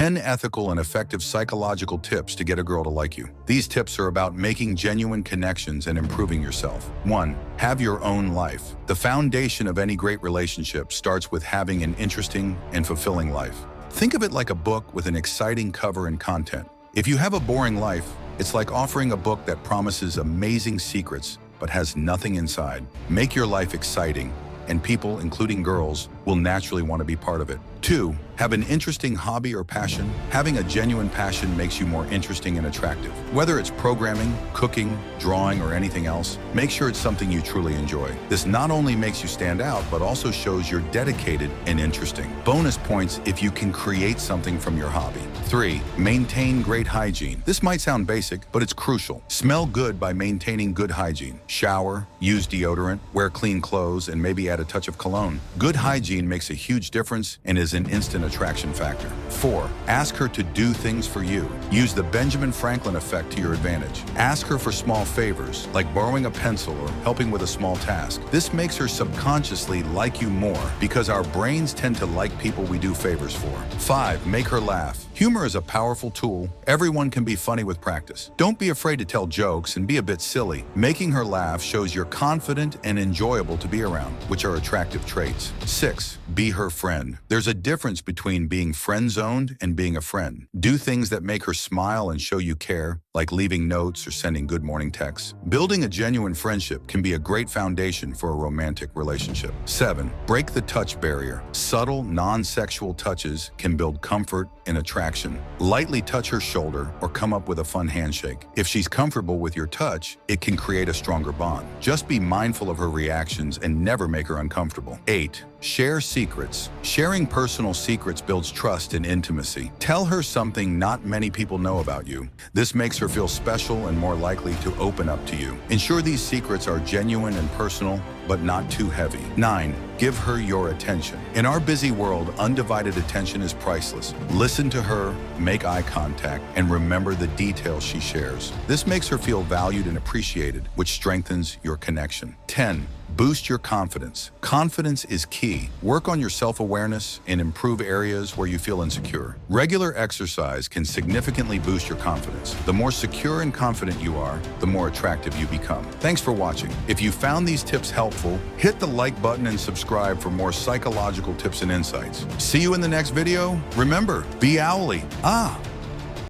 10 ethical and effective psychological tips to get a girl to like you. These tips are about making genuine connections and improving yourself. 1. Have your own life. The foundation of any great relationship starts with having an interesting and fulfilling life. Think of it like a book with an exciting cover and content. If you have a boring life, it's like offering a book that promises amazing secrets but has nothing inside. Make your life exciting, and people, including girls, will naturally want to be part of it. 2. Have an interesting hobby or passion. Having a genuine passion makes you more interesting and attractive. Whether it's programming, cooking, drawing, or anything else, make sure it's something you truly enjoy. This not only makes you stand out, but also shows you're dedicated and interesting. Bonus points if you can create something from your hobby. 3. Maintain great hygiene. This might sound basic, but it's crucial. Smell good by maintaining good hygiene. Shower, use deodorant, wear clean clothes, and maybe add a touch of cologne. Good hygiene makes a huge difference and is an instant attraction factor. 4. Ask her to do things for you. Use the Benjamin Franklin effect to your advantage. Ask her for small favors, like borrowing a pencil or helping with a small task. This makes her subconsciously like you more because our brains tend to like people we do favors for. 5. Make her laugh. Humor is a powerful tool. Everyone can be funny with practice. Don't be afraid to tell jokes and be a bit silly. Making her laugh shows you're confident and enjoyable to be around, which are attractive traits. 6. Be her friend. There's a difference between being friend-zoned and being a friend. Do things that make her smile and show you care, like leaving notes or sending good morning texts. Building a genuine friendship can be a great foundation for a romantic relationship. 7. Break the touch barrier. Subtle, non-sexual touches can build comfort and attraction. Lightly touch her shoulder or come up with a fun handshake. If she's comfortable with your touch, it can create a stronger bond. Just be mindful of her reactions and never make her uncomfortable. 8. Share secrets. Sharing personal secrets builds trust and intimacy. Tell her something not many people know about you. This makes her feel special and more likely to open up to you. Ensure these secrets are genuine and personal, but not too heavy. 9. Give her your attention. In our busy world, undivided attention is priceless. Listen to her, make eye contact, and remember the details she shares. This makes her feel valued and appreciated, which strengthens your connection. 10. Boost your confidence. Confidence is key. Work on your self-awareness and improve areas where you feel insecure. Regular exercise can significantly boost your confidence. The more secure and confident you are, the more attractive you become. Thanks for watching. If you found these tips helpful, hit the like button and subscribe for more psychological tips and insights. See you in the next video. Remember, be owly.